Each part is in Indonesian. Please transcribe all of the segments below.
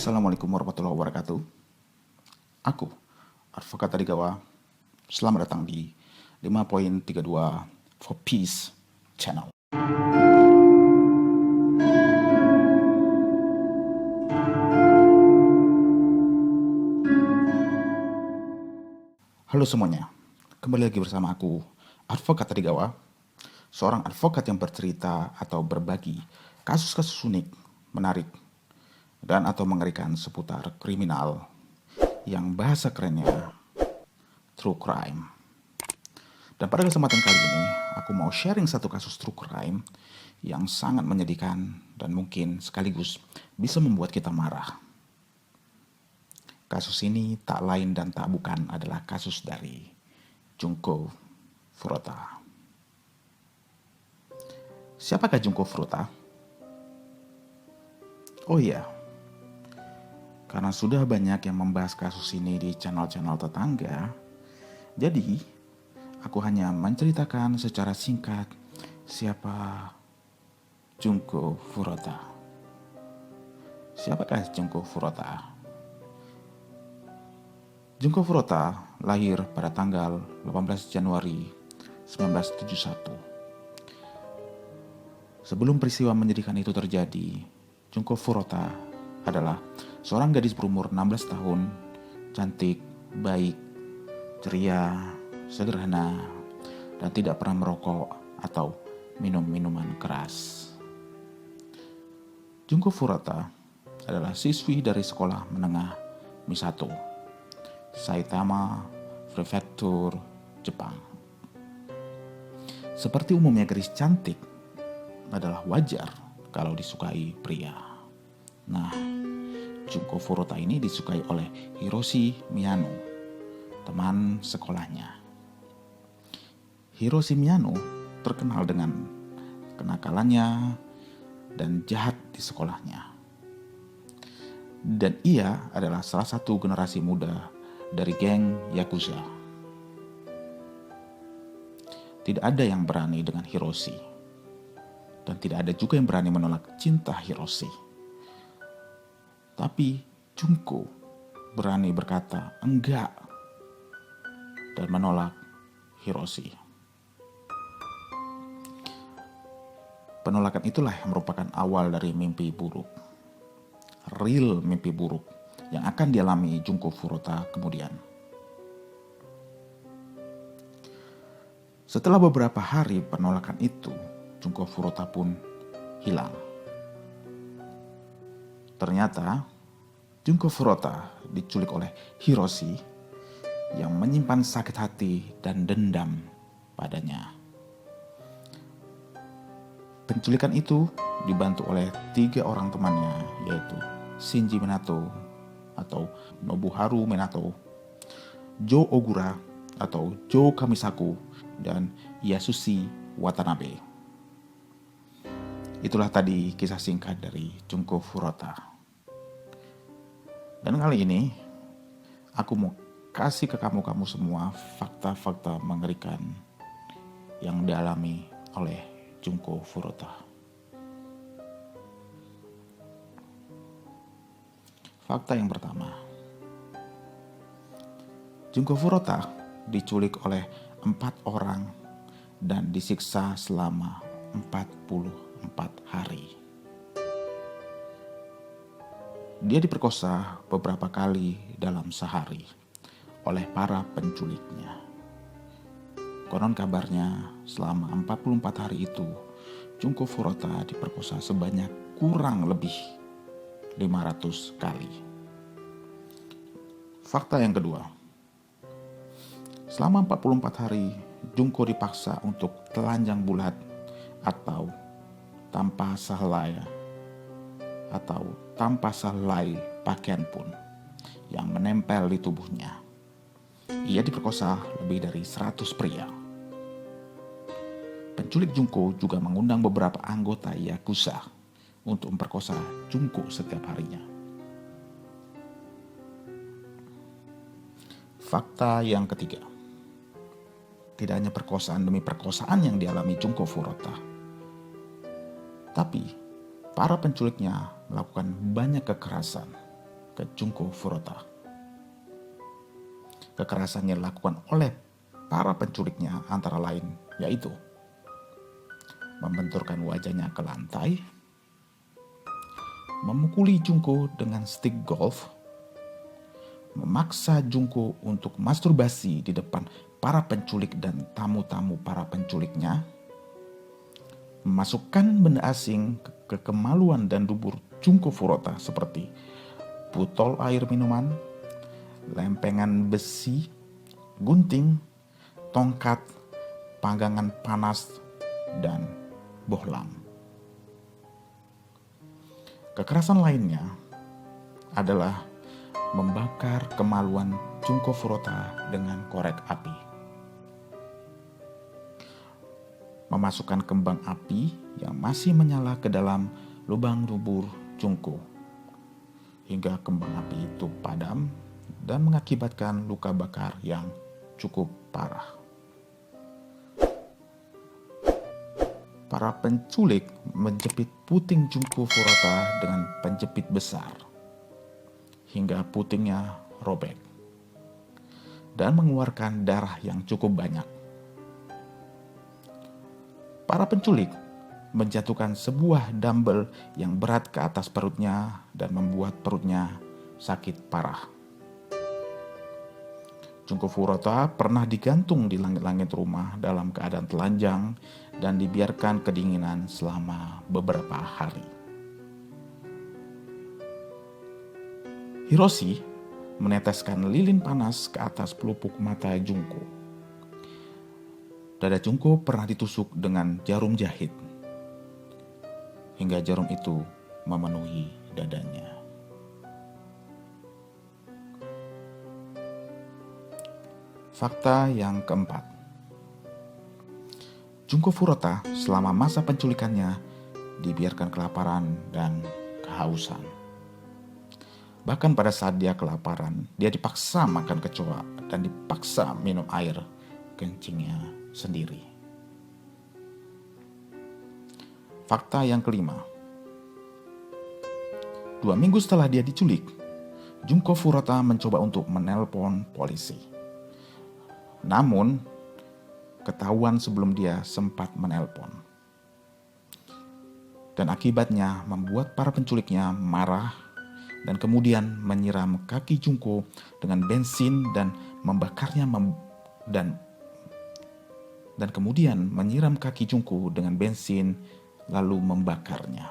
Assalamualaikum warahmatullahi wabarakatuh. Aku, Advokat Tadigawa. Selamat datang di 5.32 for Peace channel. Halo semuanya, kembali lagi bersama aku, Advokat Tadigawa, seorang advokat yang bercerita atau berbagi kasus-kasus unik, menarik, dan atau mengerikan seputar kriminal yang bahasa kerennya true crime. Dan pada kesempatan kali ini, aku mau sharing satu kasus true crime yang sangat menyedihkan dan mungkin sekaligus bisa membuat kita marah. Kasus ini tak lain dan tak bukan adalah kasus dari Junko Furuta. Siapakah Junko Furuta? Oh iya, karena sudah banyak yang membahas kasus ini di channel-channel tetangga, jadi aku hanya menceritakan secara singkat siapa Junko Furuta. Siapakah Junko Furuta? Junko Furuta lahir pada tanggal 18 Januari 1971. Sebelum peristiwa menyedihkan itu terjadi, Junko Furuta adalah seorang gadis berumur 16 tahun, cantik, baik, ceria, sederhana, dan tidak pernah merokok atau minum minuman keras. Junko Furuta adalah siswi dari sekolah menengah Misato, Saitama, Prefektur, Jepang. Seperti umumnya gadis cantik adalah wajar kalau disukai pria. Nah, Junko Furuta ini disukai oleh Hiroshi Miyano, teman sekolahnya. Hiroshi Miyano terkenal dengan kenakalannya dan jahat di sekolahnya. Dan ia adalah salah satu generasi muda dari geng Yakuza. Tidak ada yang berani dengan Hiroshi, dan tidak ada juga yang berani menolak cinta Hiroshi. Tapi Junko berani berkata enggak dan menolak Hiroshi. Penolakan itulah yang merupakan awal dari mimpi buruk, real mimpi buruk yang akan dialami Junko Furuta kemudian. Setelah beberapa hari penolakan itu, Junko Furuta pun hilang. Ternyata Junko Furuta diculik oleh Hiroshi yang menyimpan sakit hati dan dendam padanya. Penculikan itu dibantu oleh 3 orang temannya, yaitu Shinji Minato atau Nobuharu Minato, Joe Ogura atau Joe Kamisaku, dan Yasushi Watanabe. Itulah tadi kisah singkat dari Junko Furuta. Dan kali ini aku mau kasih ke kamu semua fakta-fakta mengerikan yang dialami oleh Junko Furuta. Fakta yang pertama, Junko Furuta diculik oleh 4 orang dan disiksa selama 44 hari. Dia diperkosa beberapa kali dalam sehari oleh para penculiknya. Konon kabarnya selama 44 hari itu, Junko Furuta diperkosa sebanyak kurang lebih 500 kali. Fakta yang kedua, selama 44 hari, Junko dipaksa untuk telanjang bulat atau tanpa sehelai pakaian pun yang menempel di tubuhnya. Ia diperkosa lebih dari 100 pria. Penculik Junko juga mengundang beberapa anggota Yakuza untuk memperkosa Junko setiap harinya. Fakta yang ketiga, tidak hanya perkosaan demi perkosaan yang dialami Junko Furuta, tapi para penculiknya melakukan banyak kekerasan ke Junko Furuta. Kekerasan yang dilakukan oleh para penculiknya antara lain yaitu membenturkan wajahnya ke lantai, memukuli Junko dengan stick golf, memaksa Junko untuk masturbasi di depan para penculik dan tamu-tamu para penculiknya, memasukkan benda asing ke kemaluan dan dubur Junko Furuta seperti botol air minuman, lempengan besi, gunting, tongkat, panggangan panas, dan bohlam. Kekerasan lainnya adalah membakar kemaluan Junko Furuta dengan korek api. Memasukkan kembang api yang masih menyala ke dalam lubang dubur Junko hingga kembang api itu padam dan mengakibatkan luka bakar yang cukup parah. Para penculik menjepit puting Junko Furuta dengan penjepit besar hingga putingnya robek dan mengeluarkan darah yang cukup banyak. Para penculik menjatuhkan sebuah dumbbell yang berat ke atas perutnya dan membuat perutnya sakit parah. Junko Furuta pernah digantung di langit-langit rumah dalam keadaan telanjang dan dibiarkan kedinginan selama beberapa hari. Hiroshi meneteskan lilin panas ke atas pelupuk mata Junko. Dada Junko pernah ditusuk dengan jarum jahit hingga jarum itu memenuhi dadanya. Fakta yang keempat, Junko Furuta selama masa penculikannya dibiarkan kelaparan dan kehausan. Bahkan pada saat dia kelaparan, dia dipaksa makan kecoa dan dipaksa minum air kencingnya sendiri. Fakta yang kelima, 2 minggu setelah dia diculik, Junko Furuta mencoba untuk menelpon polisi. Namun, ketahuan sebelum dia sempat menelpon. Dan akibatnya membuat para penculiknya marah dan kemudian menyiram kaki Junko dengan bensin dan membakarnya dan kemudian menyiram kaki Junko dengan bensin lalu membakarnya.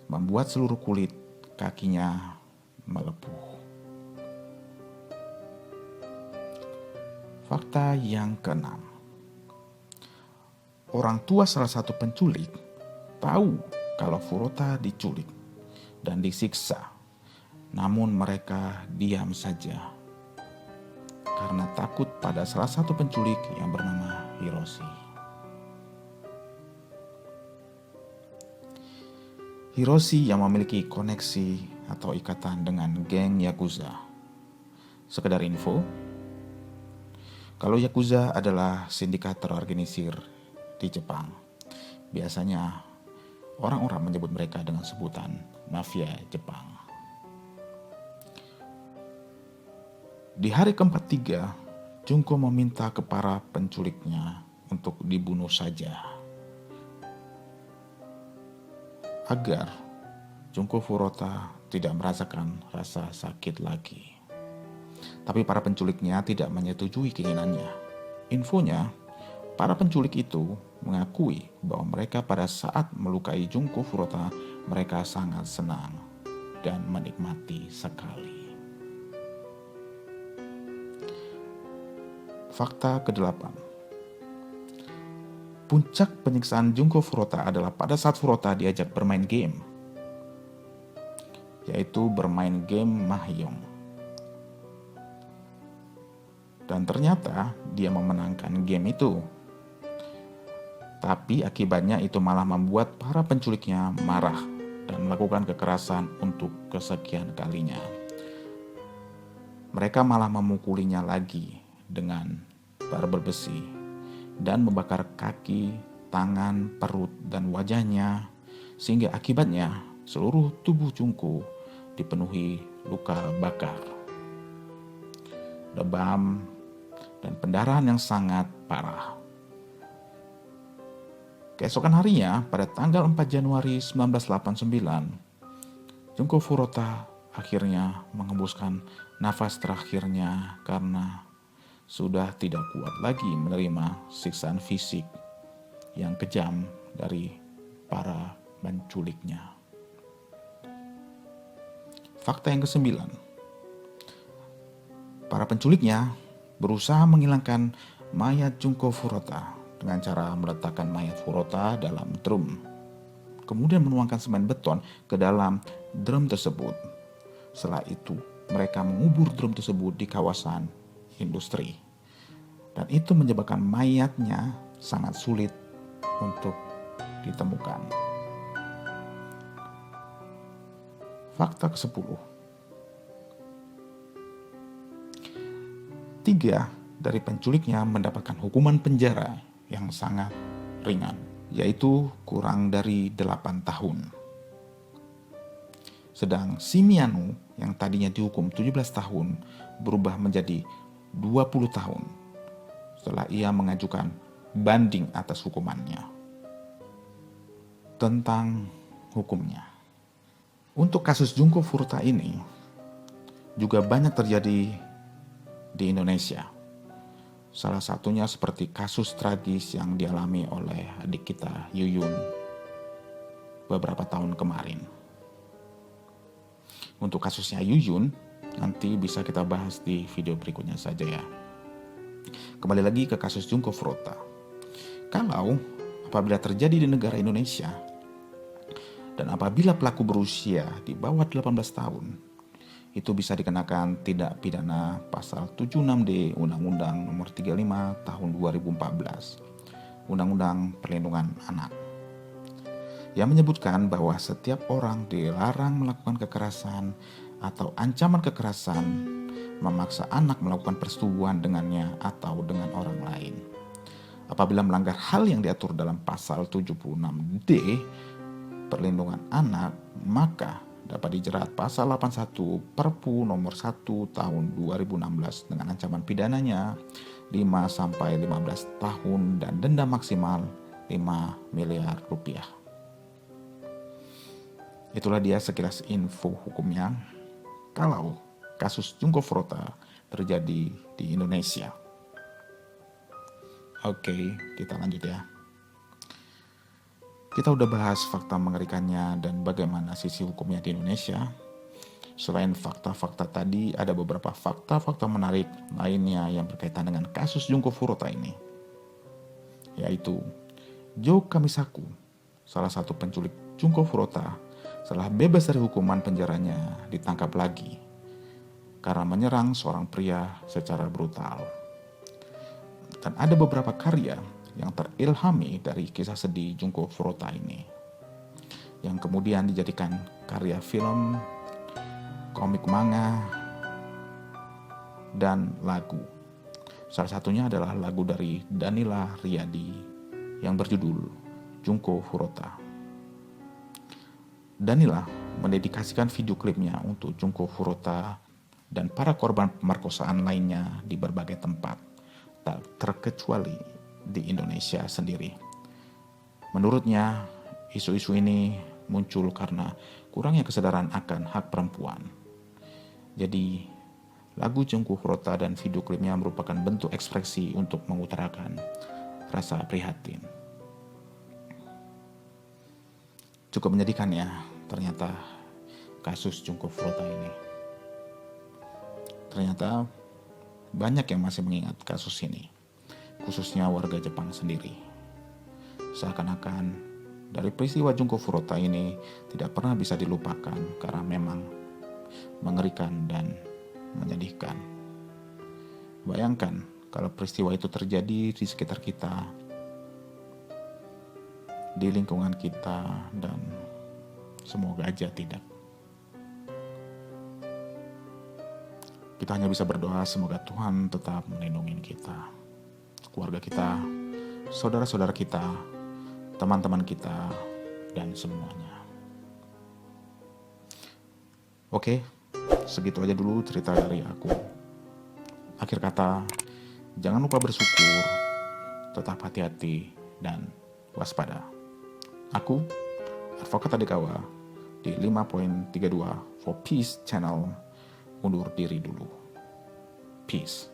Membuat seluruh kulit kakinya melepuh. Fakta yang keenam, orang tua salah satu penculik tahu kalau Furuta diculik dan disiksa, namun mereka diam saja karena takut pada salah satu penculik yang bernama Hiroshi. Hiroshi yang memiliki koneksi atau ikatan dengan geng Yakuza. Sekedar info, kalau Yakuza adalah sindikat terorganisir di Jepang. Biasanya orang-orang menyebut mereka dengan sebutan mafia Jepang. Di hari ke-43, Junko meminta ke para penculiknya untuk dibunuh saja, agar Junko Furuta tidak merasakan rasa sakit lagi. Tapi para penculiknya tidak menyetujui keinginannya. Infonya, para penculik itu mengakui bahwa mereka pada saat melukai Junko Furuta, mereka sangat senang dan menikmati sekali. Fakta ke-8. Puncak penyiksaan Junko Furuta adalah pada saat Furuta diajak bermain game, yaitu bermain game Mahjong. Dan ternyata dia memenangkan game itu. Tapi akibatnya itu malah membuat para penculiknya marah dan melakukan kekerasan untuk kesekian kalinya. Mereka malah memukulinya lagi dengan barbel besi dan membakar kaki, tangan, perut, dan wajahnya, sehingga akibatnya seluruh tubuh Junko dipenuhi luka bakar, lebam, dan pendarahan yang sangat parah. Keesokan harinya, pada tanggal 4 Januari 1989, Junko Furuta akhirnya mengembuskan nafas terakhirnya karena sudah tidak kuat lagi menerima siksaan fisik yang kejam dari para penculiknya. Fakta yang ke-9, para penculiknya berusaha menghilangkan mayat Junko Furuta dengan cara meletakkan mayat Furuta dalam drum, kemudian menuangkan semen beton ke dalam drum tersebut. Setelah itu, mereka mengubur drum tersebut di kawasan industri, dan itu menyebabkan mayatnya sangat sulit untuk ditemukan. Fakta ke-10, 3 dari penculiknya mendapatkan hukuman penjara yang sangat ringan, yaitu kurang dari 8 tahun. Sedang Shimiano yang tadinya dihukum 17 tahun berubah menjadi 20 tahun setelah ia mengajukan banding atas hukumannya. Tentang hukumnya, untuk kasus Junko Furuta ini juga banyak terjadi di Indonesia. Salah satunya seperti kasus tragis yang dialami oleh adik kita Yuyun beberapa tahun kemarin. Untuk kasusnya Yuyun nanti bisa kita bahas di video berikutnya saja ya. Kembali lagi ke kasus Junko Furuta. Kalau apabila terjadi di negara Indonesia dan apabila pelaku berusia di bawah 18 tahun, itu bisa dikenakan tindak pidana pasal 76D Undang-Undang Nomor 35 Tahun 2014, Undang-Undang Perlindungan Anak, yang menyebutkan bahwa setiap orang dilarang melakukan kekerasan atau ancaman kekerasan, memaksa anak melakukan persetubuhan dengannya atau dengan orang lain. Apabila melanggar hal yang diatur dalam pasal 76D Perlindungan Anak, maka dapat dijerat pasal 81 Perpu nomor 1 tahun 2016 dengan ancaman pidananya 5 sampai 15 tahun dan denda maksimal 5 miliar rupiah. Itulah dia sekilas info hukumnya kalau kasus Junko Furuta terjadi di Indonesia. Oke, kita lanjut ya. Kita udah bahas fakta mengerikannya dan bagaimana sisi hukumnya di Indonesia. Selain fakta-fakta tadi, ada beberapa fakta-fakta menarik lainnya yang berkaitan dengan kasus Junko Furuta ini. Yaitu, Jo Kamisaku, salah satu penculik Junko Furuta, setelah bebas dari hukuman penjaranya, ditangkap lagi karena menyerang seorang pria secara brutal. Dan ada beberapa karya yang terilhami dari kisah sedih Junko Furuta ini, yang kemudian dijadikan karya film, komik manga, dan lagu. Salah satunya adalah lagu dari Danila Riyadi yang berjudul Junko Furuta. Danila mendedikasikan video klipnya untuk Junko Furuta dan para korban pemerkosaan lainnya di berbagai tempat, tak terkecuali di Indonesia sendiri. Menurutnya, isu-isu ini muncul karena kurangnya kesadaran akan hak perempuan. Jadi, lagu Junko Furuta dan video klipnya merupakan bentuk ekspresi untuk mengutarakan rasa prihatin. Cukup menyedihkan ya, ternyata kasus Junko Furuta ini. Ternyata banyak yang masih mengingat kasus ini, khususnya warga Jepang sendiri. Seakan-akan dari peristiwa Junko Furuta ini tidak pernah bisa dilupakan karena memang mengerikan dan menyedihkan. Bayangkan kalau peristiwa itu terjadi di sekitar kita, di lingkungan kita, dan semoga aja tidak. Kita hanya bisa berdoa semoga Tuhan tetap melindungi kita, keluarga kita, saudara-saudara kita, teman-teman kita, dan semuanya. Oke, segitu aja dulu cerita dari aku. Akhir kata, jangan lupa bersyukur, tetap hati-hati, dan waspada. Aku, Advokat Adikawa, di 5.32 for Peace Channel, undur diri dulu. Peace.